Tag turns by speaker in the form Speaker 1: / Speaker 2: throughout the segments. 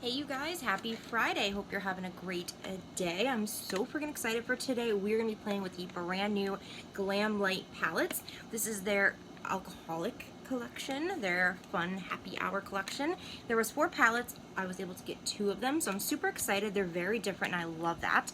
Speaker 1: Hey you guys, happy Friday. Hope you're having a great day. I'm so freaking excited for today. We're going to be playing with the brand new Glamlite palettes. This is their alcoholic collection, their fun happy hour collection. There was 4 palettes. I was able to get 2 of them, so I'm super excited. They're very different and I love that.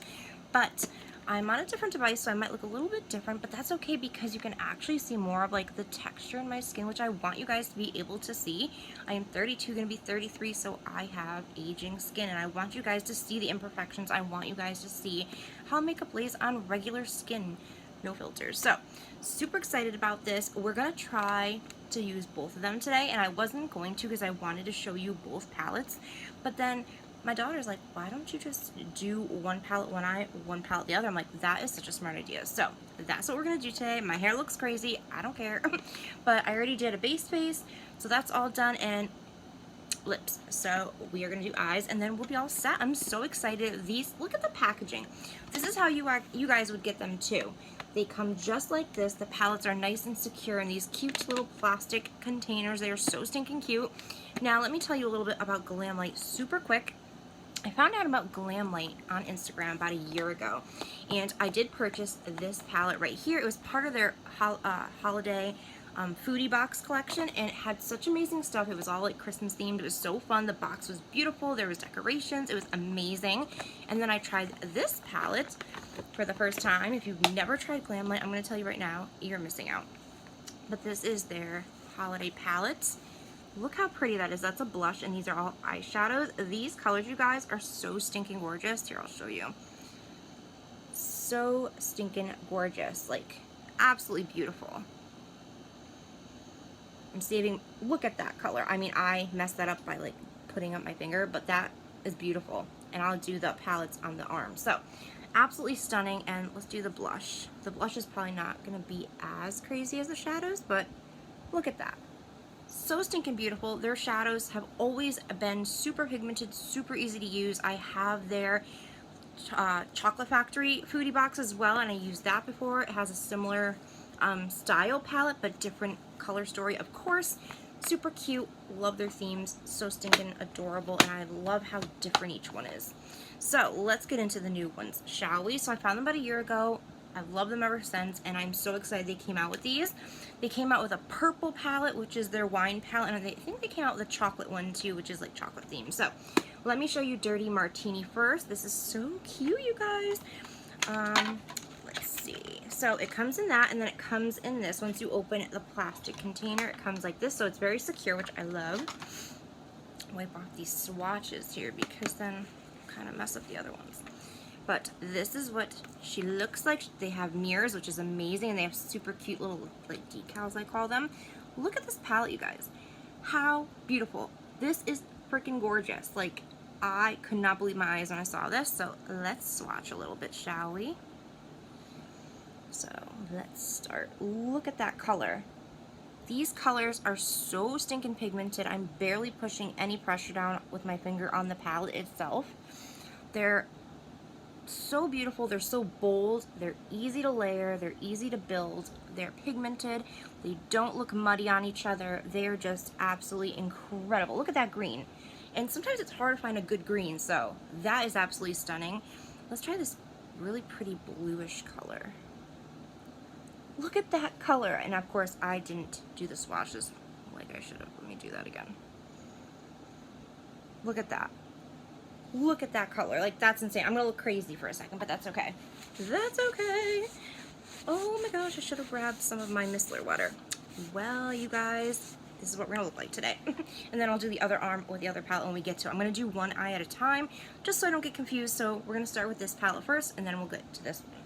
Speaker 1: But I'm on a different device, so I might look a little bit different, but that's okay because you can actually see more of like the texture in my skin, which I want you guys to be able to see. I am 32, gonna be 33, so I have aging skin, and I want you guys to see the imperfections. I want you guys to see how makeup lays on regular skin, no filters. So, super excited about this. We're gonna try to use both of them today, and I wasn't going to because I wanted to show you both palettes, but then my daughter's like, why don't you just do one palette one eye, one palette the other? I'm like, that is such a smart idea. So that's what we're gonna do today. My hair looks crazy, I don't care. But I already did a base face, so that's all done, and lips. So we are gonna do eyes, and then we'll be all set. I'm so excited. These, look at the packaging. This is how you guys would get them too. They come just like this. The palettes are nice and secure in these cute little plastic containers. They are so stinking cute. Now let me tell you a little bit about Glamlite super quick. I found out about Glamlite on Instagram about a year ago, and I did purchase this palette right here. It was part of their holiday foodie box collection, and it had such amazing stuff. It was all like Christmas themed. It was so fun. The box was beautiful. There was decorations. It was amazing. And then I tried this palette for the first time. If you've never tried Glamlite, I'm going to tell you right now, you're missing out. But this is their holiday palette. Look how pretty that is. That's a blush, and these are all eyeshadows. These colors, you guys, are so stinking gorgeous. Here, I'll show you. So stinking gorgeous. Like, absolutely beautiful. I'm saving, look at that color. I mean, I messed that up by like putting up my finger, but that is beautiful. And I'll do the palettes on the arm. So, absolutely stunning. And let's do the blush. The blush is probably not going to be as crazy as the shadows, but look at that. So stinking beautiful. Their shadows have always been super pigmented, super easy to use. I have their Chocolate Factory foodie box as well, and I used that before. It has a similar style palette, but different color story, of course. Super cute. Love their themes. So stinking adorable, and I love how different each one is. So let's get into the new ones, shall we? So I found them about a year ago. I've loved them ever since, and I'm so excited they came out with these. They came out with a purple palette, which is their wine palette, and I think they came out with a chocolate one too, which is like chocolate themed. So let me show you Dirty Martini first. This is so cute, you guys. Let's see. So it comes in that, and then it comes in this. Once you open the plastic container, it comes like this, so it's very secure, which I love. Wipe off these swatches here because then I'll kind of mess up the other ones. But this is what she looks like. They have mirrors, which is amazing, and they have super cute little like decals, I call them. Look at this palette, you guys. How beautiful. This is freaking gorgeous. Like, I could not believe my eyes when I saw this. So let's swatch a little bit, shall we? So let's start. Look at that color. These colors are so stinking pigmented. I'm barely pushing any pressure down with my finger on the palette itself. They're so beautiful. They're so bold. They're easy to layer. They're easy to build. They're pigmented. They don't look muddy on each other. They're just absolutely incredible. Look at that green. And sometimes it's hard to find a good green, so that is absolutely stunning. Let's try this really pretty bluish color. Look at that color. And of course, I didn't do the swatches like I should have. Let me do that again. Look at that. Look at that color. Like, that's insane. I'm gonna look crazy for a second, but that's okay. That's okay. Oh my gosh, I should have grabbed some of my micellar water. Well, you guys, this is what we're gonna look like today. And then I'll do the other arm with the other palette when we get to it. I'm gonna do one eye at a time, just so I don't get confused. So we're gonna start with this palette first, and then we'll get to this one.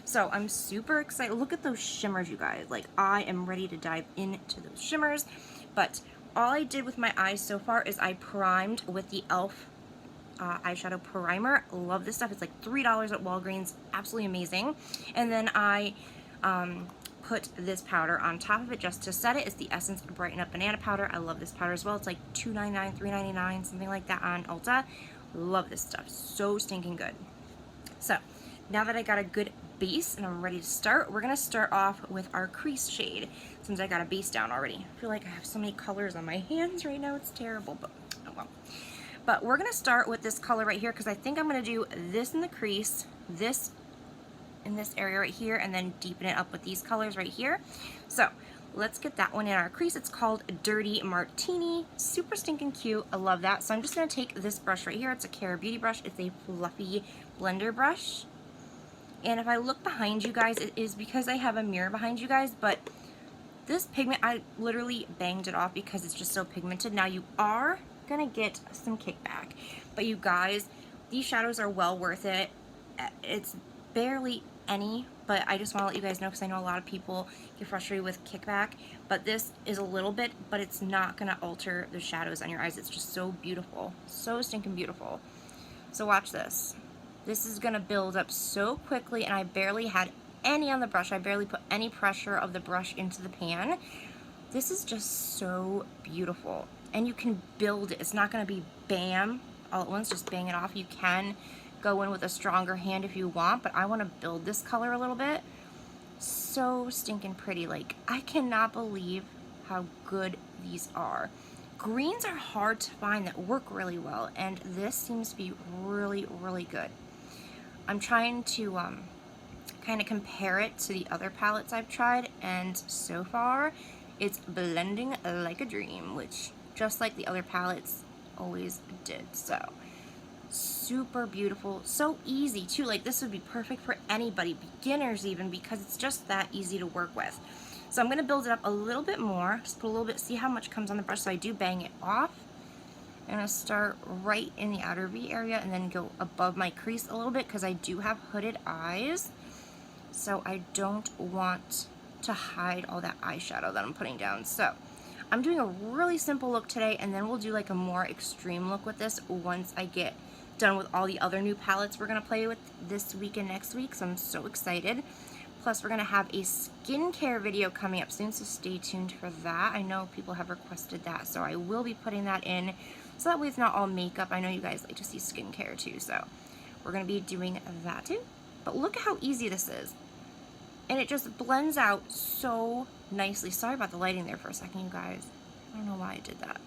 Speaker 1: So I'm super excited. Look at those shimmers, you guys. Like, I am ready to dive into those shimmers. But all I did with my eyes so far is I primed with the e.l.f. Eyeshadow primer. Love this stuff. It's like $3 at Walgreens. Absolutely amazing. And then I put this powder on top of it just to set it. It's the Essence Brighten Up Banana Powder. I love this powder as well. It's like $2.99, $3.99, something like that on Ulta. Love this stuff. So stinking good. So now that I got a good base and I'm ready to start, we're going to start off with our crease shade since I got a base down already. I feel like I have so many colors on my hands right now. It's terrible, but oh well. But we're gonna start with this color right here because I think I'm gonna do this in the crease, this in this area right here, and then deepen it up with these colors right here. So let's get that one in our crease. It's called Dirty Martini. Super stinking cute. I love that. So I'm just gonna take this brush right here. It's a Cara Beauty brush. It's a fluffy blender brush. And if I look behind you guys, it is because I have a mirror behind you guys, but this pigment, I literally banged it off because it's just so pigmented. Now you are gonna get some kickback, but you guys, these shadows are well worth it. It's barely any, but I just want to let you guys know because I know a lot of people get frustrated with kickback, but this is a little bit, but it's not gonna alter the shadows on your eyes. It's just so beautiful, so stinking beautiful. So watch this. This is gonna build up so quickly, and I barely had any on the brush. I barely put any pressure of the brush into the pan. This is just so beautiful, and you can build it. It's not gonna be bam all at once, just bang it off. You can go in with a stronger hand if you want, but I want to build this color a little bit. So stinking pretty. Like, I cannot believe how good these are. Greens are hard to find that work really well, and this seems to be really, really good. I'm trying to kind of compare it to the other palettes I've tried, and so far it's blending like a dream, which just like the other palettes always did. So super beautiful, so easy too. Like, this would be perfect for anybody, beginners even, because it's just that easy to work with. So I'm gonna build it up a little bit more, just put a little bit, see how much comes on the brush. So I do bang it off. I'm gonna start right in the outer V area and then go above my crease a little bit because I do have hooded eyes, so I don't want to hide all that eyeshadow that I'm putting down. So I'm doing a really simple look today, and then we'll do like a more extreme look with this once I get done with all the other new palettes we're gonna play with this week and next week. So I'm so excited. Plus, we're gonna have a skincare video coming up soon, so stay tuned for that. I know people have requested that, so I will be putting that in, so that way it's not all makeup. I know you guys like to see skincare too, so we're gonna be doing that too. But look at how easy this is, and it just blends out so nicely. Sorry about the lighting there for a second, you guys. I don't know why I did that.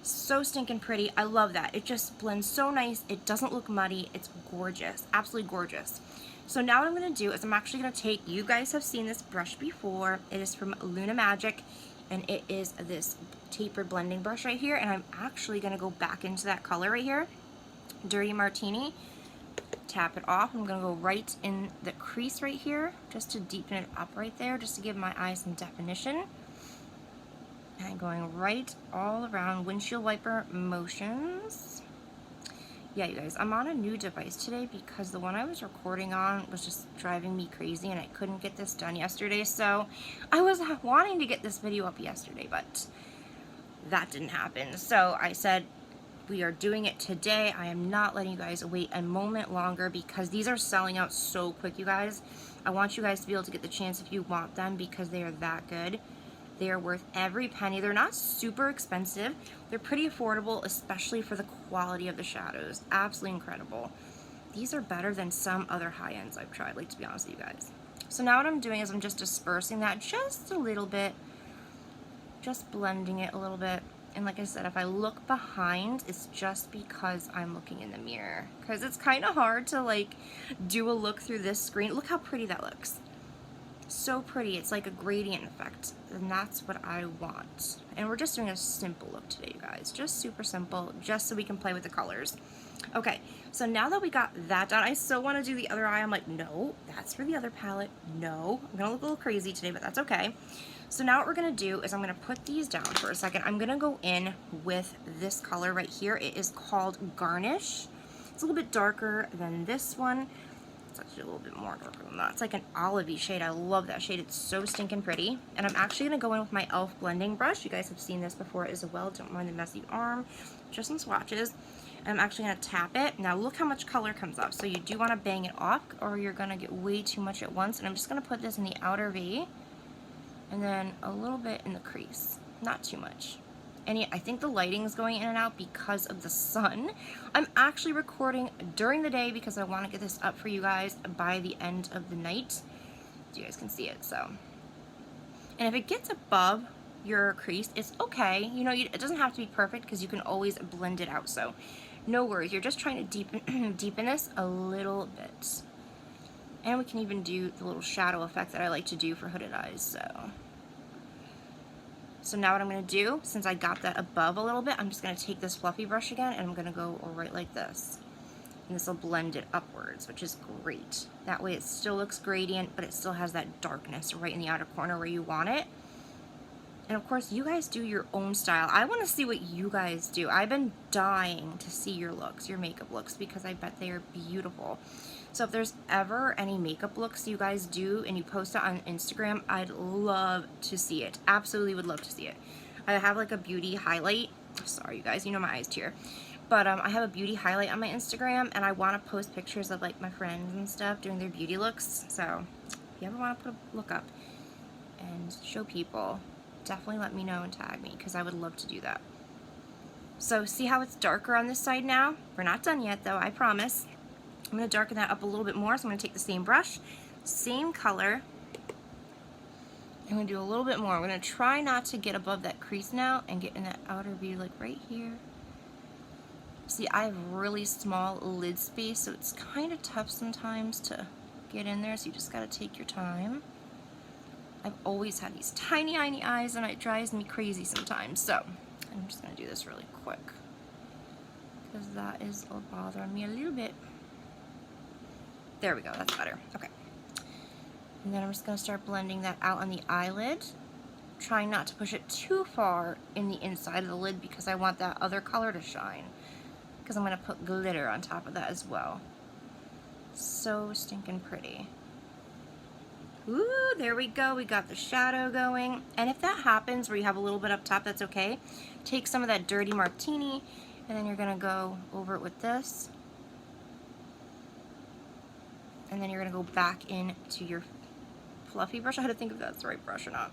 Speaker 1: So stinking pretty. I love that. It just blends so nice. It doesn't look muddy. It's gorgeous. Absolutely gorgeous. So now what I'm going to do is I'm actually going to take, you guys have seen this brush before. It is from Luna Magic, and it is this tapered blending brush right here, and I'm actually going to go back into that color right here, Dirty Martini. Tap it off. I'm going to go right in the crease right here just to deepen it up right there, just to give my eyes some definition. And going right all around, windshield wiper motions. Yeah, you guys, I'm on a new device today because the one I was recording on was just driving me crazy, and I couldn't get this done yesterday. So I was wanting to get this video up yesterday, but that didn't happen. So I said, we are doing it today. I am not letting you guys wait a moment longer because these are selling out so quick, you guys. I want you guys to be able to get the chance if you want them because they are that good. They are worth every penny. They're not super expensive. They're pretty affordable, especially for the quality of the shadows. Absolutely incredible. These are better than some other high-ends I've tried, like, to be honest with you guys. So now what I'm doing is I'm just dispersing that just a little bit. Just blending it a little bit. And like I said, if I look behind, it's just because I'm looking in the mirror. Because it's kind of hard to, like, do a look through this screen. Look how pretty that looks. So pretty. It's like a gradient effect, and that's what I want. And we're just doing a simple look today, you guys. Just super simple, just so we can play with the colors. Okay, so now that we got that done, I still want to do the other eye. I'm like, no, that's for the other palette. No, I'm gonna look a little crazy today, but that's okay. So now what we're gonna do is I'm gonna put these down for a second. I'm gonna go in with this color right here. It is called Garnish. It's a little bit darker than this one. It's actually a little bit more darker than that. It's like an olivey shade. I love that shade. It's so stinking pretty. And I'm actually going to go in with my e.l.f. blending brush. You guys have seen this before as well. Don't mind the messy arm. Just some swatches. And I'm actually going to tap it. Now look how much color comes up. So you do want to bang it off or you're going to get way too much at once. And I'm just going to put this in the outer V. And then a little bit in the crease. Not too much. And I think the lighting is going in and out because of the sun. I'm actually recording during the day because I want to get this up for you guys by the end of the night, so you guys can see it. So, and if it gets above your crease, it's okay. You know, it doesn't have to be perfect because you can always blend it out. So no worries. You're just trying to deepen this a little bit. And we can even do the little shadow effect that I like to do for hooded eyes. So now what I'm going to do, since I got that above a little bit, I'm just going to take this fluffy brush again and I'm going to go right like this. And this will blend it upwards, which is great. That way it still looks gradient, but it still has that darkness right in the outer corner where you want it. And of course, you guys do your own style. I want to see what you guys do. I've been dying to see your looks, your makeup looks, because I bet they are beautiful. So if there's ever any makeup looks you guys do and you post it on Instagram, I'd love to see it. Absolutely would love to see it. I have like a beauty highlight. Sorry, you guys, you know my eyes tear. But I have a beauty highlight on my Instagram, and I want to post pictures of like my friends and stuff doing their beauty looks. So if you ever want to put a look up and show people, definitely let me know and tag me, because I would love to do that. So see how it's darker on this side now? We're not done yet though, I promise. I'm going to darken that up a little bit more, so I'm going to take the same brush, same color. I'm going to do a little bit more. I'm going to try not to get above that crease now and get in that outer V, like right here. See, I have really small lid space, so it's kind of tough sometimes to get in there, so you just got to take your time. I've always had these tiny, tiny eyes, and it drives me crazy sometimes, so I'm just going to do this really quick, because that is bothering me a little bit. There we go, that's better. Okay. And then I'm just going to start blending that out on the eyelid, trying not to push it too far in the inside of the lid because I want that other color to shine, because I'm going to put glitter on top of that as well. So stinking pretty. Ooh, there we go. We got the shadow going. And if that happens where you have a little bit up top, that's okay. Take some of that Dirty Martini, and then you're going to go over it with this. And then you're going to go back into your fluffy brush. I had to think if that's the right brush or not.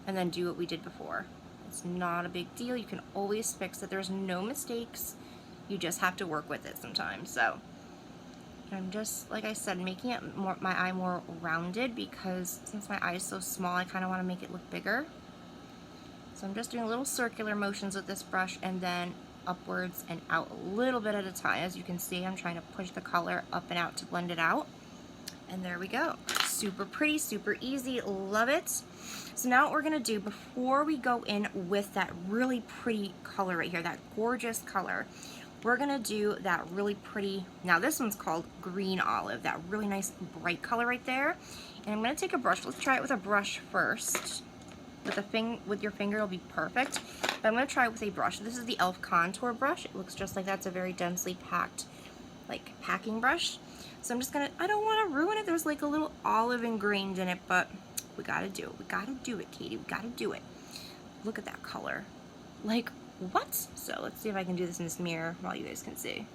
Speaker 1: And then do what we did before. It's not a big deal. You can always fix it. There's no mistakes. You just have to work with it sometimes. So I'm just, like I said, making it my eye more rounded, because since my eye is so small, I kind of want to make it look bigger. So I'm just doing little circular motions with this brush, and then upwards and out a little bit at a time. As you can see, I'm trying to push the color up and out to blend it out. And there we go. Super pretty, super easy, love it. So now what we're gonna do before we go in with that really pretty color right here, that gorgeous color, we're gonna do that really pretty, now this one's called green olive, that really nice bright color right there. And I'm gonna take a brush. Let's try it with a brush first. With your finger it'll be perfect. But I'm gonna try it with a brush. This is the e.l.f. contour brush. It looks just like that. It's a very densely packed, like packing brush. So I'm just gonna, I don't wanna ruin it. There's like a little olive ingrained in it, but we gotta do it. We gotta do it, Katie. We gotta do it. Look at that color. Like, what? So let's see if I can do this in this mirror while you guys can see.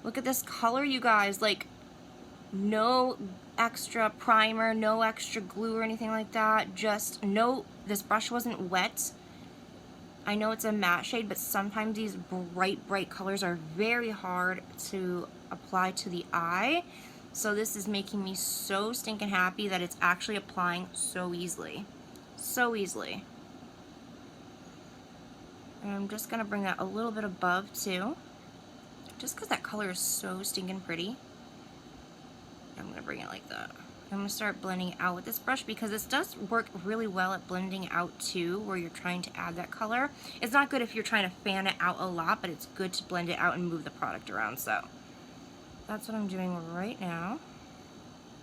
Speaker 1: Look at this color, you guys. Like, no extra primer, no extra glue or anything like that. Just no, this brush wasn't wet. I know it's a matte shade, but sometimes these bright colors are very hard to apply to the eye. So this is making me so stinking happy that it's actually applying so easily. So easily. And I'm just gonna bring that a little bit above too, just because that color is so stinking pretty. I'm gonna bring it like that. I'm gonna start blending out with this brush, because this does work really well at blending out too, where you're trying to add that color. It's not good if you're trying to fan it out a lot, but it's good to blend it out and move the product around. So that's what I'm doing right now.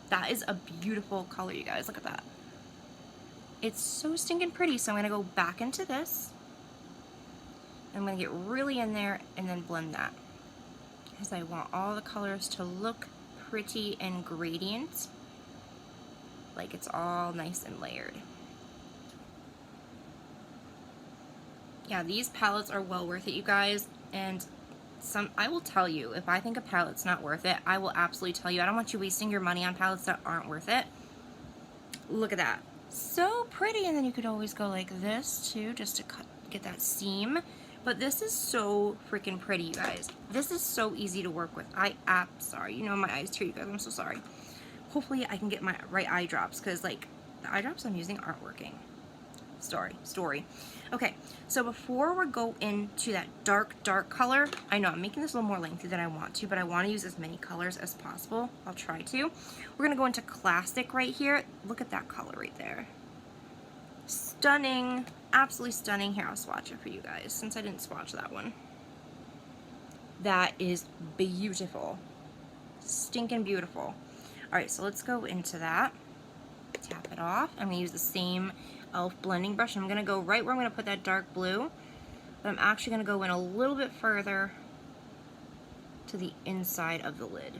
Speaker 1: That is a beautiful color, you guys. Look at that. It's so stinking pretty. So I'm gonna go back into this. I'm gonna get really in there and then blend that, because I want all the colors to look pretty and gradient, like it's all nice and layered. Yeah, these palettes are well worth it, you guys. And I will tell you, if I think a palette's not worth it, I will absolutely tell you. I don't want you wasting your money on palettes that aren't worth it. Look at that. So pretty. And then you could always go like this too, just to get that seam. But this is so freaking pretty, you guys. This is so easy to work with. Sorry, you know my eyes tear, you guys. I'm so sorry. Hopefully I can get my right eye drops, because like The eye drops I'm using aren't working. Story. Okay, so before we go into that dark color, I know I'm making this a little more lengthy than I want to, but I want to use as many colors as possible. I'll try to. We're gonna go into classic right here. Look at that color right there. Stunning, absolutely stunning. Here, I'll swatch it for you guys since I didn't swatch that one. That is beautiful. Stinking beautiful. All right, so let's go into that. Tap it off. I'm gonna use the same e.l.f. blending brush. I'm gonna go right where I'm gonna put that dark blue, but I'm actually gonna go in a little bit further to the inside of the lid.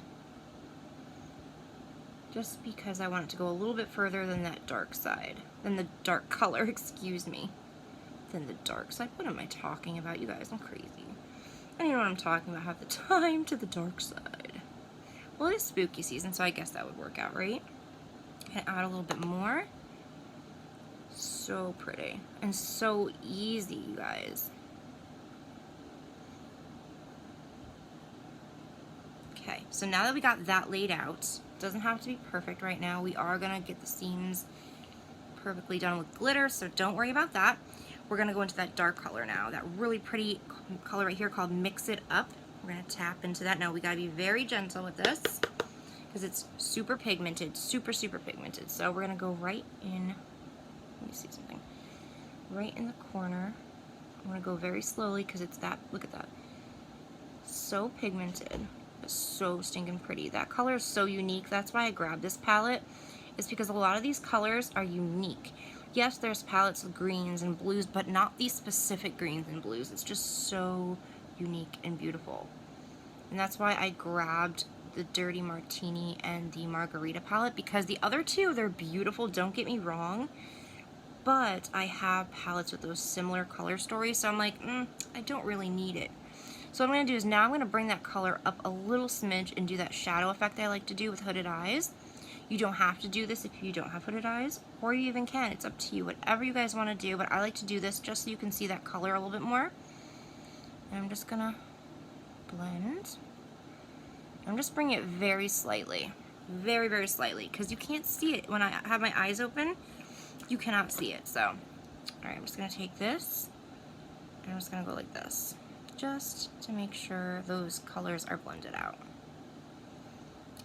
Speaker 1: Just because I want it to go a little bit further than that dark side, than the dark color, excuse me, than the dark side. What am I talking about, you guys? I'm crazy. I don't even know what I'm talking about half the time. To the dark side. Well, it is spooky season, so I guess that would work out, right? Can I add a little bit more? So pretty and so easy, you guys. Okay, so now that we got that laid out, doesn't have to be perfect right now. We are gonna get the seams perfectly done with glitter, so don't worry about that. We're gonna go into that dark color now, that really pretty color right here called Mix It Up. We're gonna tap into that. Now we gotta be very gentle with this because it's super pigmented, super pigmented. So we're gonna go right in, let me see something, right in the corner. I'm gonna go very slowly because it's that, look at that. So pigmented, but so stinking pretty. That color is so unique. That's why I grabbed this palette, is because a lot of these colors are unique. Yes, there's palettes of greens and blues, but not these specific greens and blues. It's just so unique and beautiful. And that's why I grabbed the Dirty Martini and the Margarita Palette, because the other two, they're beautiful, don't get me wrong, but I have palettes with those similar color stories, so I'm like, I don't really need it. So what I'm going to do is now I'm going to bring that color up a little smidge and do that shadow effect I like to do with hooded eyes. You don't have to do this if you don't have hooded eyes, or you even can. It's up to you, whatever you guys want to do, but I like to do this just so you can see that color a little bit more. And I'm just going to blend. I'm just bringing it very slightly, very slightly, because you can't see it when I have my eyes open. You cannot see it. So, all right, I'm just going to take this, and I'm just going to go like this, just to make sure those colors are blended out.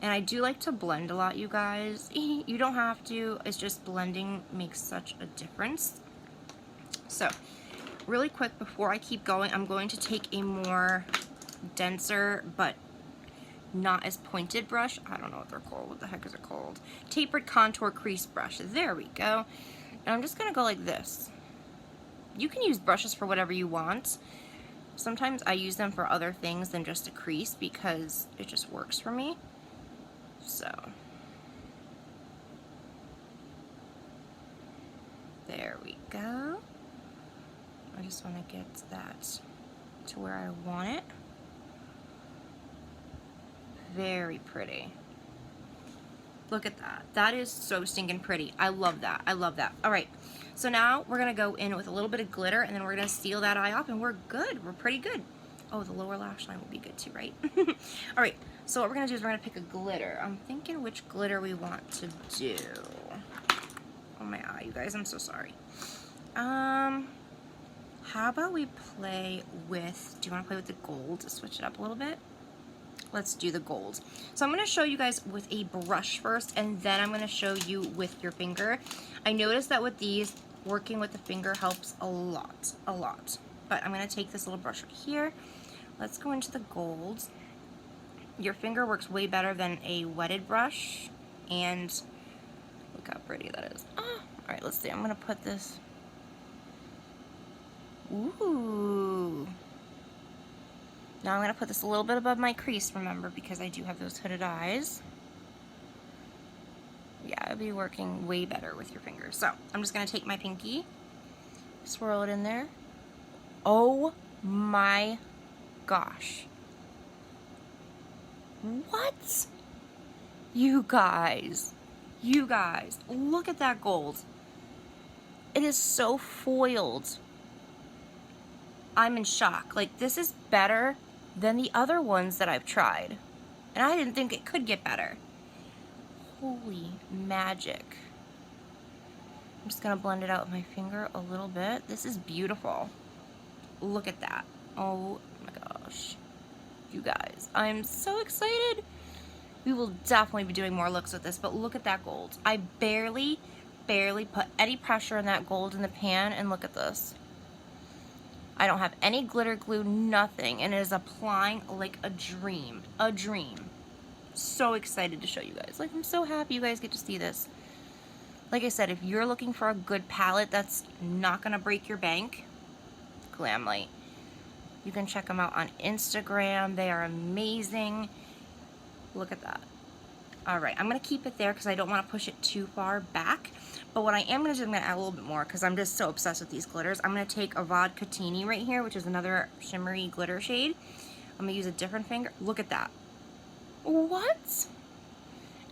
Speaker 1: And I do like to blend a lot, you guys. You don't have to. It's just blending makes such a difference. So, really quick before I keep going, I'm going to take a more denser but not as pointed brush. I don't know what they're called. What the heck is it called? Tapered contour crease brush. There we go. And I'm just going to go like this. You can use brushes for whatever you want. Sometimes I use them for other things than just a crease because it just works for me. So, there we go. I just want to get that to where I want it. Very pretty. Look at that. That is so stinking pretty. I love that. I love that. All right. So now we're going to go in with a little bit of glitter, and then we're going to seal that eye off, and we're good. We're pretty good. Oh, the lower lash line will be good too, right? All right. So what we're going to do is we're going to pick a glitter. I'm thinking which glitter we want to do. Oh my eye, you guys. I'm so sorry. How about we play with, do you want to play with the gold to switch it up a little bit? Let's do the gold. So I'm going to show you guys with a brush first, and then I'm going to show you with your finger. I noticed that with these, working with the finger helps a lot. But I'm going to take this little brush right here. Let's go into the gold. Your finger works way better than a wetted brush, and look how pretty that is. Oh, all right, let's see. I'm going to put this. Ooh. Now I'm going to put this a little bit above my crease, remember, because I do have those hooded eyes. Yeah, it'll be working way better with your fingers. So I'm just going to take my pinky, swirl it in there. Oh my gosh. What? You guys, look at that gold. It is so foiled. I'm in shock. Like, this is better than the other ones that I've tried. And I didn't think it could get better. Holy magic. I'm just gonna blend it out with my finger a little bit. This is beautiful. Look at that. Oh my gosh. You guys, I'm so excited. We will definitely be doing more looks with this, but look at that gold. I barely put any pressure in that gold in the pan, and look at this. I don't have any glitter glue, nothing, and it is applying like a dream. A dream. So excited to show you guys. Like, I'm so happy you guys get to see this. Like I said, if you're looking for a good palette that's not gonna break your bank, Glamlite. You can check them out on Instagram. They are amazing. Look at that. All right, I'm gonna keep it there because I don't want to push it too far back. But what I am gonna do, I'm gonna add a little bit more because I'm just so obsessed with these glitters. I'm gonna take a Vodka Tini right here, which is another shimmery glitter shade. I'm gonna use a different finger. Look at that. What?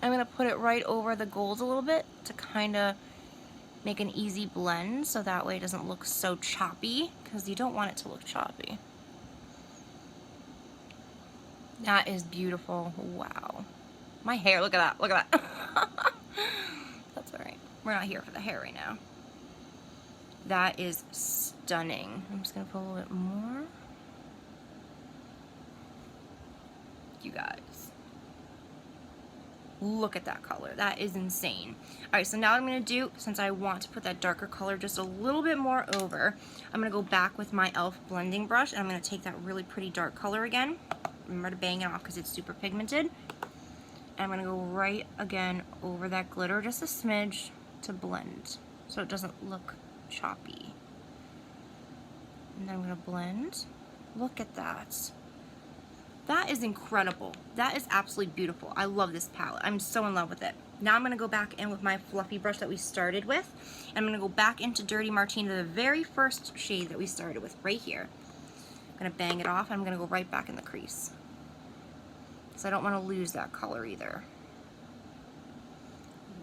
Speaker 1: I'm gonna put it right over the gold a little bit to kind of make an easy blend so that way it doesn't look so choppy, because you don't want it to look choppy. That is beautiful. Wow. My hair, look at that, look at that. That's all right. We're not here for the hair right now. That is stunning. I'm just gonna put a little bit more. You guys. Look at that color. That is insane. All right, so now what I'm gonna do, since I want to put that darker color just a little bit more over, I'm gonna go back with my e.l.f. blending brush, and I'm gonna take that really pretty dark color again. Remember to bang it off because it's super pigmented. And I'm gonna go right again over that glitter, just a smidge, to blend, so it doesn't look choppy. And then I'm gonna blend. Look at that. That is incredible. That is absolutely beautiful. I love this palette. I'm so in love with it. Now I'm gonna go back in with my fluffy brush that we started with. And I'm gonna go back into Dirty Martini, the very first shade that we started with right here. I'm gonna bang it off, and I'm gonna go right back in the crease. So I don't wanna lose that color either.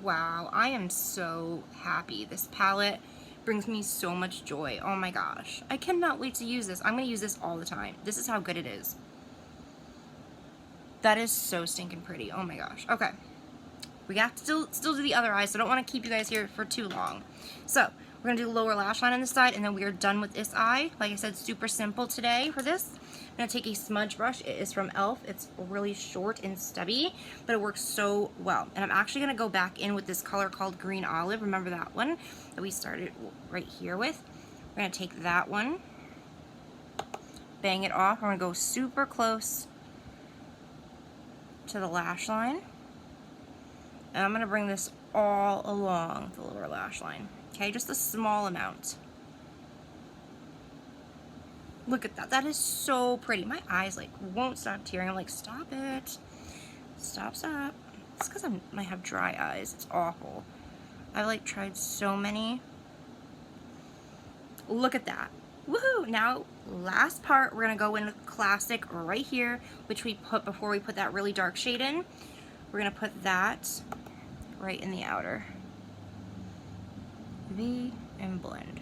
Speaker 1: Wow, I am so happy. This palette brings me so much joy. Oh my gosh. I cannot wait to use this. I'm gonna use this all the time. This is how good it is. That is so stinking pretty. Oh my gosh. Okay. We got to still do the other eye, so I don't want to keep you guys here for too long. So we're going to do the lower lash line on this side, and then we are done with this eye. Like I said, super simple today for this. I'm going to take a smudge brush. It is from e.l.f. It's really short and stubby, but it works so well. And I'm actually going to go back in with this color called Green Olive. Remember that one that we started right here with? We're going to take that one, bang it off. We're going to go super close to the lash line, and I'm going to bring this all along the lower lash line. Okay, just a small amount. Look at that. That is so pretty. My eyes like won't stop tearing. I'm like, stop it. Stop. It's because I might have dry eyes. It's awful. I've like tried so many. Look at that. Woohoo! Now, last part, we're gonna go in with Classic right here, which we put before we put that really dark shade in. We're gonna put that right in the outer V and blend.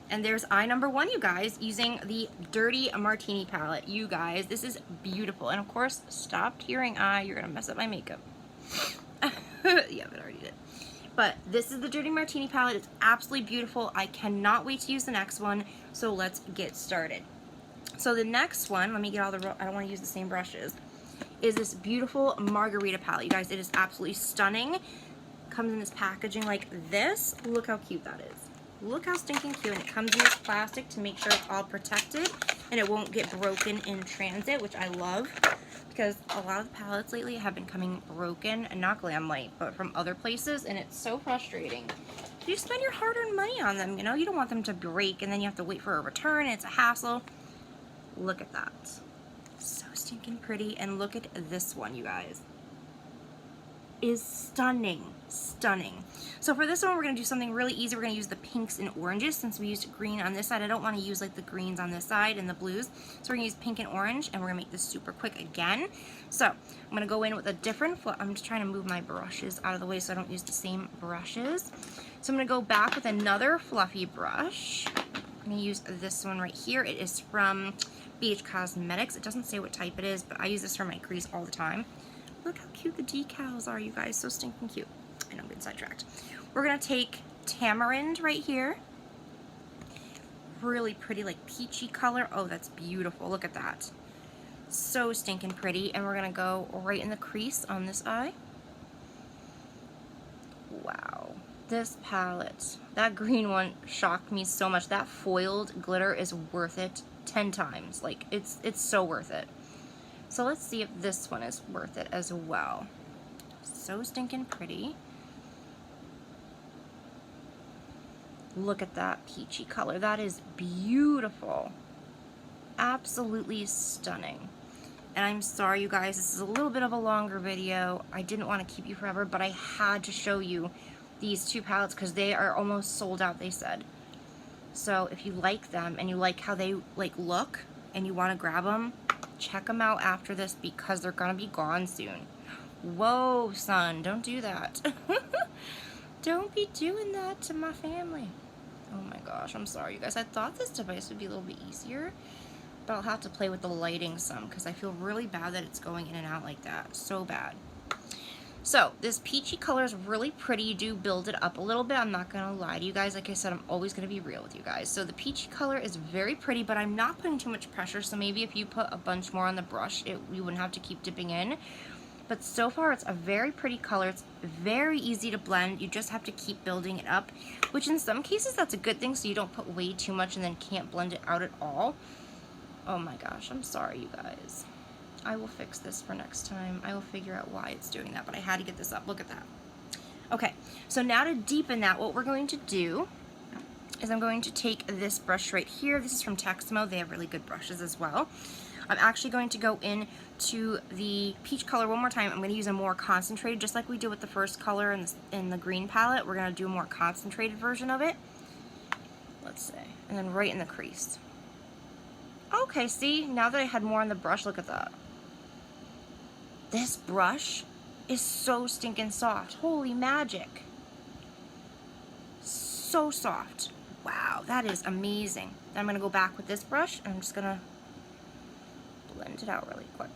Speaker 1: And there's eye number one, you guys, using the Dirty Martini palette. You guys, this is beautiful. And of course, stop tearing eye. You're gonna mess up my makeup. Yeah, but I already did. But this is the Dirty Martini palette. It's absolutely beautiful. I cannot wait to use the next one. So let's get started. So the next one, let me get all the, I don't want to use the same brushes, is this beautiful Margarita palette. You guys, it is absolutely stunning. Comes in this packaging like this. Look how cute that is. Look how stinking cute, and it comes in this plastic to make sure it's all protected and it won't get broken in transit, which I love, because a lot of the palettes lately have been coming broken, and not Glamlite, but from other places, and it's so frustrating. You spend your hard-earned money on them, you know, you don't want them to break and then you have to wait for a return, and it's a hassle. Look at that. So stinking pretty, and look at this one, you guys. Is stunning. So for this one, we're going to do something really easy. We're going to use the pinks and oranges, since we used green on this side. I don't want to use like the greens on this side and the blues. So we're going to use pink and orange, and we're going to make this super quick again. So I'm going to go in with a different, I'm just trying to move my brushes out of the way so I don't use the same brushes. So I'm going to go back with another fluffy brush. I'm going to use this one right here. It is from BH Cosmetics. It doesn't say what type it is, but I use this for my crease all the time. Look how cute the decals are, you guys. So stinking cute. I know I'm getting sidetracked. We're going to take Tamarind right here. Really pretty, like peachy color. Oh, that's beautiful. Look at that. So stinking pretty. And we're going to go right in the crease on this eye. Wow. This palette, that green one shocked me so much. That foiled glitter is worth it 10 times. Like, it's so worth it. So let's see if this one is worth it as well. So stinking pretty. Look at that peachy color. That is beautiful. Absolutely stunning. And I'm sorry, you guys, this is a little bit of a longer video. I didn't want to keep you forever, but I had to show you these two palettes because they are almost sold out, they said. So if you like them and you like how they look and you want to grab them, check them out after this because they're going to be gone soon. Whoa, son, don't do that. Don't be doing that to my family. Oh my gosh, I'm sorry, you guys. I thought this device would be a little bit easier, but I'll have to play with the lighting some because I feel really bad that it's going in and out like that. So bad. So this peachy color is really pretty. You do build it up a little bit. I'm not going to lie to you guys. Like I said, I'm always going to be real with you guys. So the peachy color is very pretty, but I'm not putting too much pressure. So maybe if you put a bunch more on the brush, you wouldn't have to keep dipping in. But so far, it's a very pretty color. It's very easy to blend. You just have to keep building it up, which in some cases, that's a good thing. So you don't put way too much and then can't blend it out at all. Oh my gosh, I'm sorry, you guys. I will fix this for next time. I will figure out why it's doing that, but I had to get this up. Look at that. Okay, so now to deepen that, what we're going to do is I'm going to take this brush right here. This is from Texmo. They have really good brushes as well. I'm actually going to go into the peach color one more time. I'm going to use a more concentrated, just like we did with the first color in the green palette. We're going to do a more concentrated version of it. Let's see. And then right in the crease. Okay, see? Now that I had more on the brush, look at that. This brush is so stinking soft. Holy magic. So soft. Wow, that is amazing. Then I'm going to go back with this brush, and I'm just going to blend it out really quick.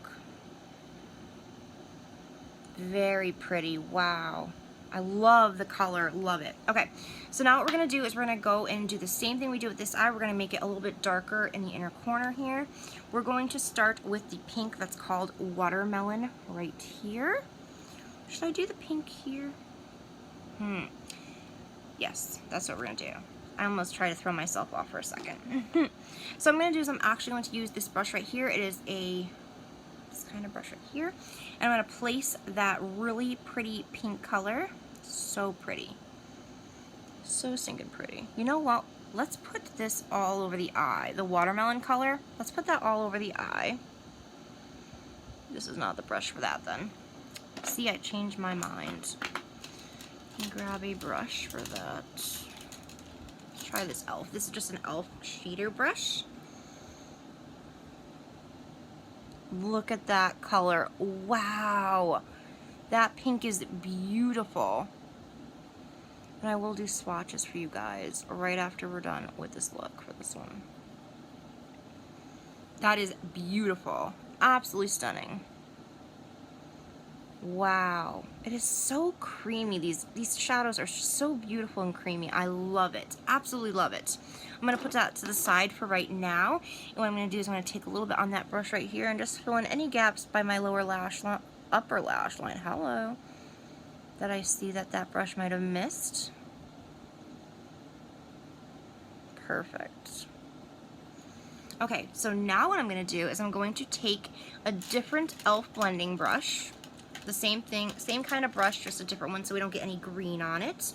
Speaker 1: Very pretty. Wow. I love the color. Love it. Okay, so now what we're going to do is we're going to go and do the same thing we do with this eye. We're going to make it a little bit darker in the inner corner here. We're going to start with the pink that's called Watermelon right here. Should I do the pink here? Yes, that's what we're going to do. I almost tried to throw myself off for a second. So I'm going to do is I'm actually going to use this brush right here. It is this kind of brush right here. And I'm going to place that really pretty pink color. So pretty. So stinking pretty. You know what? Let's put this all over the eye. The watermelon color. Let's put that all over the eye. This is not the brush for that then. See, I changed my mind. Grab a brush for that. Let's try this e.l.f. This is just an e.l.f. shader brush. Look at that color. Wow. That pink is beautiful. And I will do swatches for you guys right after we're done with this look for this one. That is beautiful. Absolutely stunning. Wow. It is so creamy. These shadows are so beautiful and creamy. I love it. Absolutely love it. I'm going to put that to the side for right now. And what I'm going to do is I'm going to take a little bit on that brush right here and just fill in any gaps by my lower lash line, upper lash line. Hello. That I see that brush might have missed. Perfect. Okay, so now what I'm going to do is I'm going to take a different e.l.f. blending brush. The same thing, same kind of brush, just a different one so we don't get any green on it.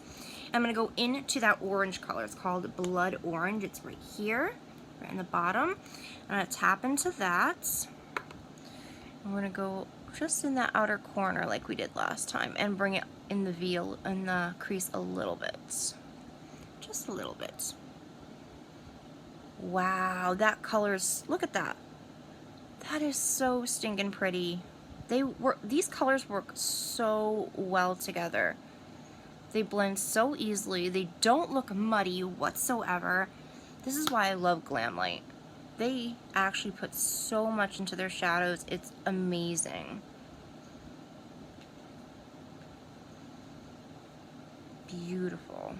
Speaker 1: I'm going to go into that orange color. It's called Blood Orange. It's right here, right in the bottom. I'm going to tap into that. I'm going to go just in that outer corner like we did last time and bring it in the crease a little bit. Just a little bit. Wow, that color's, look at that. That is so stinking pretty. These colors work so well together. They blend so easily. They don't look muddy whatsoever. This is why I love Glamlite. They actually put so much into their shadows. It's amazing. Beautiful.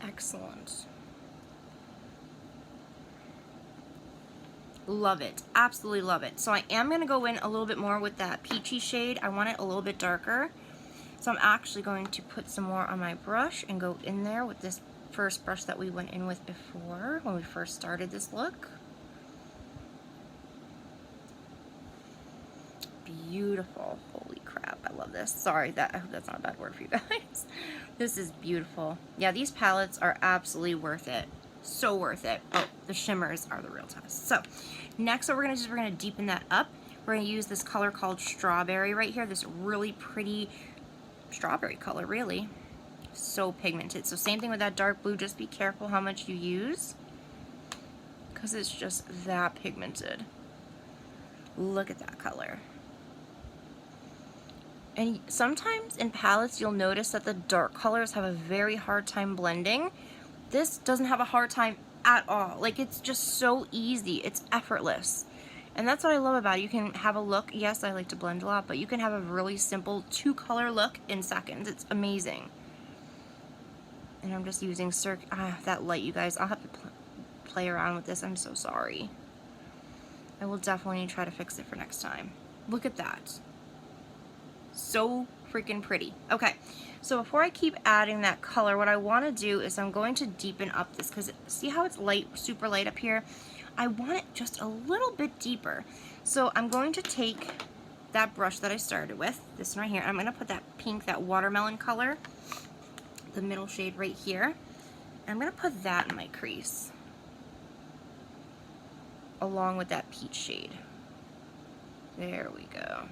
Speaker 1: Excellent. Love it. Absolutely love it. So I am going to go in a little bit more with that peachy shade. I want it a little bit darker. So I'm actually going to put some more on my brush and go in there with this first brush that we went in with before when we first started this look. Beautiful. Holy crap, I love this. Sorry, I hope that's not a bad word for you guys. This is beautiful. Yeah, these palettes are absolutely worth it. So worth it. Oh, the shimmers are the real test. So next what we're going to do is we're going to deepen that up. We're going to use this color called Strawberry right here. This really pretty strawberry color, really. So pigmented. So same thing with that dark blue. Just be careful how much you use, because it's just that pigmented. Look at that color. And sometimes in palettes you'll notice that the dark colors have a very hard time blending. This doesn't have a hard time at all. Like, it's just so easy. It's effortless. And that's what I love about it. You can have a look. Yes, I like to blend a lot, but you can have a really simple 2-color look in seconds. It's amazing. And I'm just using that light, you guys. I'll have to play around with this. I'm so sorry. I will definitely try to fix it for next time. Look at that. So freaking pretty. Okay, so before I keep adding that color, what I want to do is I'm going to deepen up this, because see how it's light, super light up here? I want it just a little bit deeper. So I'm going to take that brush that I started with, this one right here, and I'm going to put that pink, that watermelon color, the middle shade right here. I'm going to put that in my crease, along with that peach shade. There we go.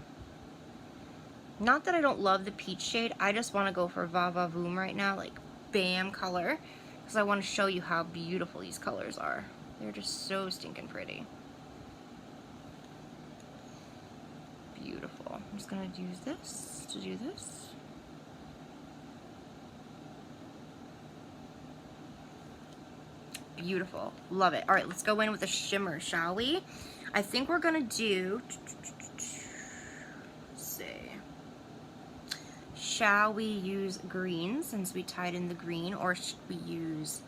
Speaker 1: Not that I don't love the peach shade, I just want to go for Va Va Voom right now, like bam color, because I want to show you how beautiful these colors are. They're just so stinking pretty. Beautiful. I'm just going to use this to do this. Beautiful. Love it. Alright, let's go in with a shimmer, shall we? I think we're going to do... Shall we use green, since we tied in the green, or should we use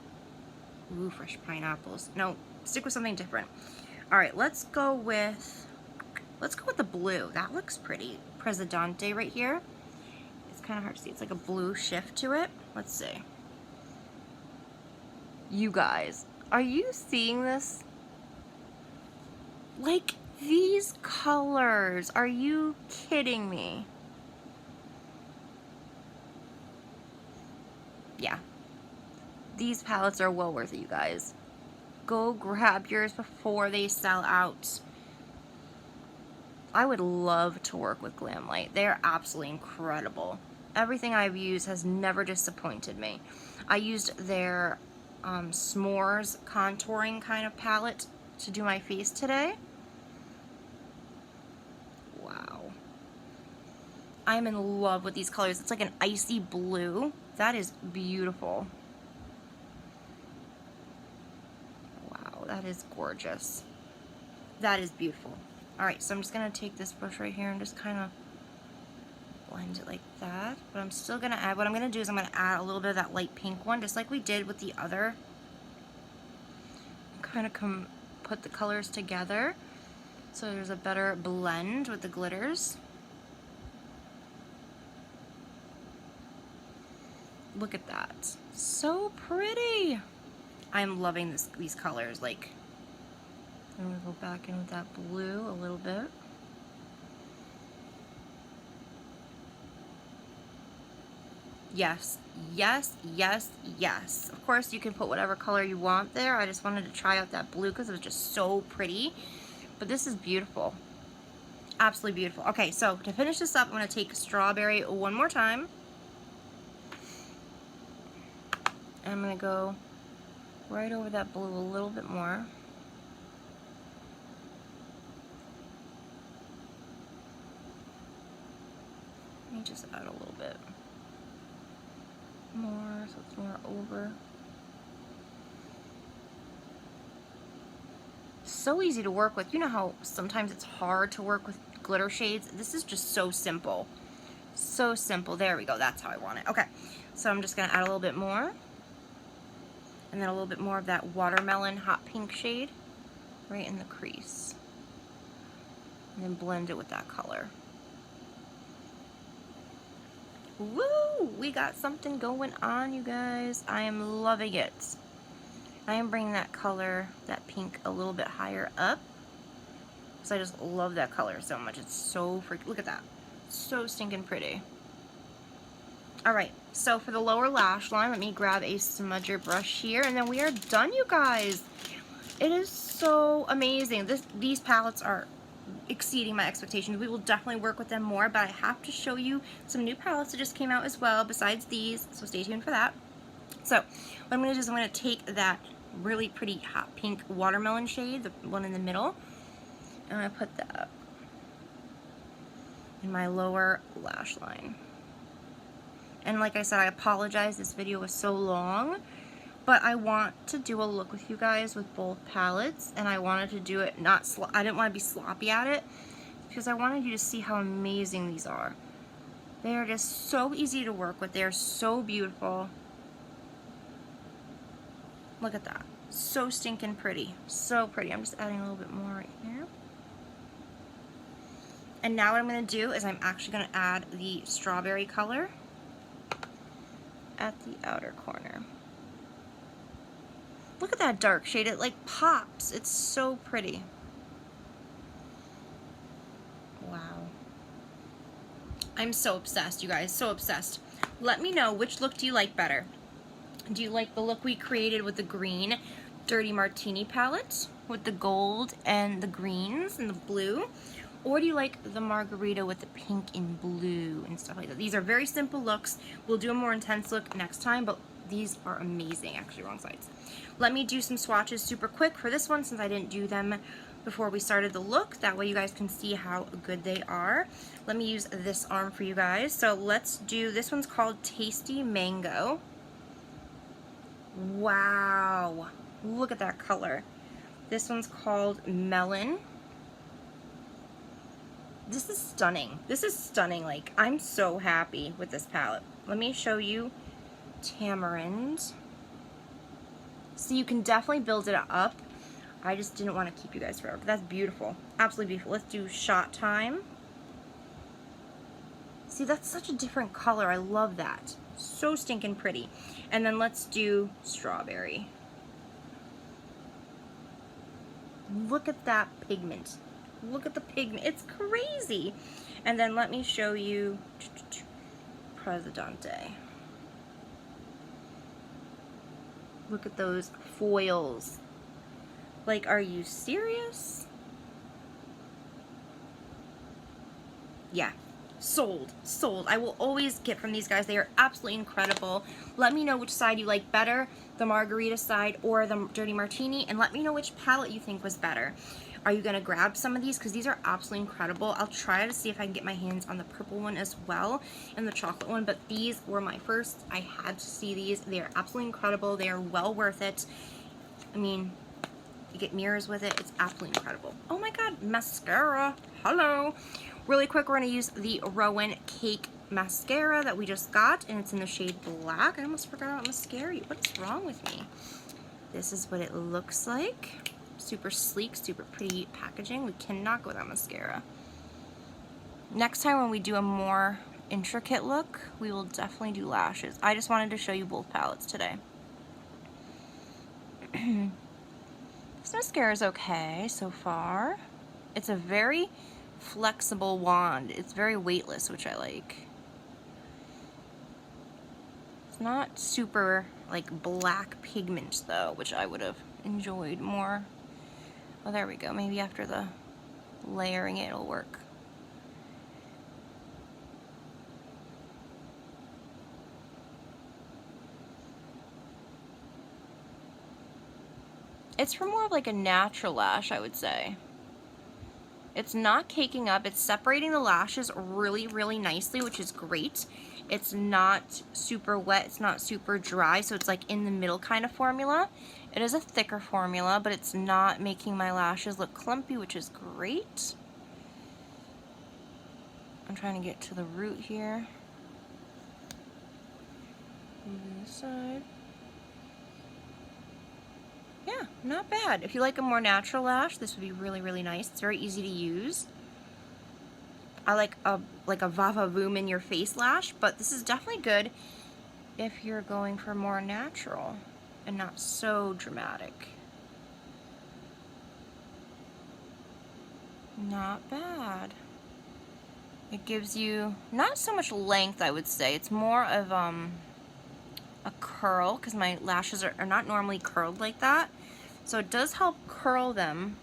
Speaker 1: fresh pineapples? No, stick with something different. All right, let's go with the blue. That looks pretty. Presidente right here. It's kind of hard to see. It's like a blue shift to it. Let's see. You guys, are you seeing this? Like, these colors. Are you kidding me? Yeah, these palettes are well worth it, you guys. Go grab yours before they sell out. I would love to work with Glamlite. They're absolutely incredible. Everything I've used has never disappointed me. I used their s'mores contouring kind of palette to do my face today. Wow. I'm in love with these colors. It's like an icy blue. That is beautiful. Wow, that is gorgeous. That is beautiful. Alright, so I'm just going to take this brush right here and just kind of blend it like that. But I'm still going to add, what I'm going to do is I'm going to add a little bit of that light pink one, just like we did with the other. Kind of put the colors together so there's a better blend with the glitters. Look at that. So pretty. I'm loving these colors. Like, I'm going to go back in with that blue a little bit. Yes, yes, yes, yes. Of course, you can put whatever color you want there. I just wanted to try out that blue because it was just so pretty. But this is beautiful. Absolutely beautiful. Okay, so to finish this up, I'm going to take Strawberry one more time. And I'm going to go right over that blue a little bit more. Let me just add a little bit more so it's more over. so easy to work with. You know how sometimes it's hard to work with glitter shades? This is just so simple. So simple. There we go. That's how I want it. Okay, so I'm just going to add a little bit more. And then a little bit more of that watermelon hot pink shade right in the crease. And then blend it with that color. Woo! We got something going on, you guys. I am loving it. I am bringing that color, that pink, a little bit higher up. Because I just love that color so much. It's so freaking, look at that. So stinking pretty. Alright, so for the lower lash line, let me grab a smudger brush here, and then we are done, you guys. It is so amazing. These palettes are exceeding my expectations. We will definitely work with them more, but I have to show you some new palettes that just came out as well, besides these, so stay tuned for that. So, what I'm going to do is I'm going to take that really pretty hot pink watermelon shade, the one in the middle, and I'm going to put that in my lower lash line. And like I said, I apologize, this video was so long, but I want to do a look with you guys with both palettes, and I wanted to do it I didn't want to be sloppy at it, because I wanted you to see how amazing these are. They are just so easy to work with. They are so beautiful. Look at that. So stinking pretty. So pretty. I'm just adding a little bit more right here. And now what I'm going to do is I'm actually going to add the strawberry color at the outer corner. Look at that dark shade. It like pops. It's so pretty. Wow. I'm so obsessed, you guys. So obsessed. Let me know, which look do you like better? Do you like the look we created with the green Dirty Martini palette with the gold and the greens and the blue? Or do you like the margarita with the pink and blue and stuff like that? These are very simple looks. We'll do a more intense look next time, but these are amazing. Actually, wrong sides. Let me do some swatches super quick for this one since I didn't do them before we started the look. That way you guys can see how good they are. Let me use this arm for you guys. So let's do, this one's called Tasty Mango. Wow. Look at that color. This one's called Melon. This is stunning. This is stunning. Like, I'm so happy with this palette. Let me show you Tamarind. So you can definitely build it up. I just didn't want to keep you guys forever. But that's beautiful. Absolutely beautiful. Let's do Shot Time. See, that's such a different color. I love that. So stinking pretty. And then let's do Strawberry. Look at that pigment. Look at the pigment. It's crazy. And then let me show you Presidente. Look at those foils. Like, are you serious? Yeah. Sold. Sold. I will always get from these guys. They are absolutely incredible. Let me know which side you like better, the margarita side or the Dirty Martini, and let me know which palette you think was better. Are you going to grab some of these? Because these are absolutely incredible. I'll try to see if I can get my hands on the purple one as well and the chocolate one, but these were my first. I had to see these. They are absolutely incredible. They are well worth it. I mean, you get mirrors with it. It's absolutely incredible. Oh my god, mascara. Hello. Really quick, we're going to use the Rowan Cake Mascara that we just got, and it's in the shade Black. I almost forgot about mascara. What is wrong with me? This is what it looks like. Super sleek, super pretty packaging. We cannot go without mascara. Next time when we do a more intricate look, we will definitely do lashes. I just wanted to show you both palettes today. This mascara is okay so far. It's a very flexible wand. It's very weightless, which I like. It's not super like black pigment though, which I would have enjoyed more. Oh, there we go. Maybe after the layering it'll work. It's for more of like a natural lash, I would say. It's not caking up. It's separating the lashes really, really nicely, which is great. It's not super wet, it's not super dry, so it's like in the middle kind of formula. It is a thicker formula, but it's not making my lashes look clumpy, which is great. I'm trying to get to the root here. Moving this side. Yeah, not bad. If you like a more natural lash, this would be really, really nice. It's very easy to use. I like a va-va-voom in your face lash, but this is definitely good if you're going for more natural and not so dramatic. Not bad. It gives you not so much length, I would say. It's more of a curl, because my lashes are not normally curled like that. So it does help curl them.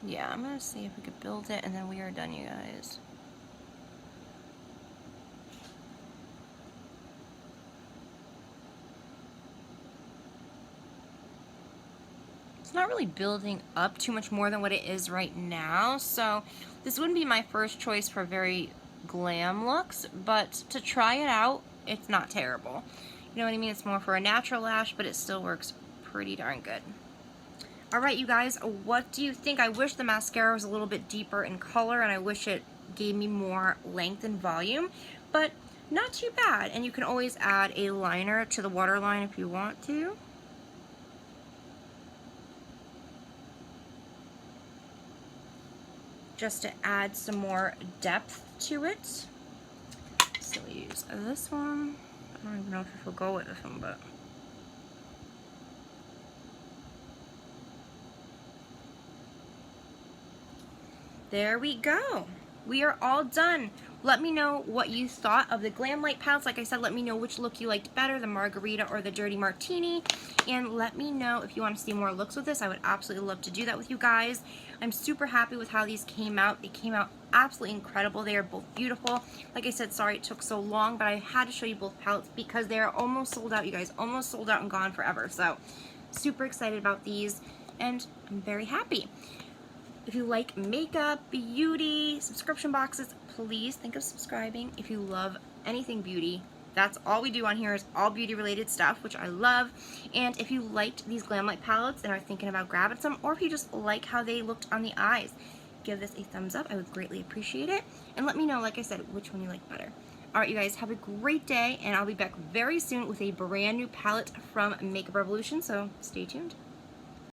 Speaker 1: Yeah, I'm gonna see if we could build it, and then we are done, you guys. It's not really building up too much more than what it is right now, so this wouldn't be my first choice for very glam looks, but to try it out, it's not terrible. You know what I mean? It's more for a natural lash, but it still works pretty darn good. Alright, you guys, what do you think? I wish the mascara was a little bit deeper in color, and I wish it gave me more length and volume, but not too bad. And you can always add a liner to the waterline if you want to. Just to add some more depth to it. So we use this one. I don't even know if it'll go with this one, but... there we go. We are all done. Let me know what you thought of the Glamlite palettes. Like I said, let me know which look you liked better, the Margarita or the Dirty Martini. And let me know if you want to see more looks with this. I would absolutely love to do that with you guys. I'm super happy with how these came out. They came out absolutely incredible. They are both beautiful. Like I said, sorry it took so long, but I had to show you both palettes because they are almost sold out, you guys. Almost sold out and gone forever. So, super excited about these, and I'm very happy. If you like makeup, beauty, subscription boxes, please think of subscribing. If you love anything beauty, that's all we do on here is all beauty related stuff, which I love. And if you liked these Glamlite palettes and are thinking about grabbing some, or if you just like how they looked on the eyes, give this a thumbs up. I would greatly appreciate it. And let me know, like I said, which one you like better. Alright, you guys, have a great day, and I'll be back very soon with a brand new palette from Makeup Revolution, so stay tuned.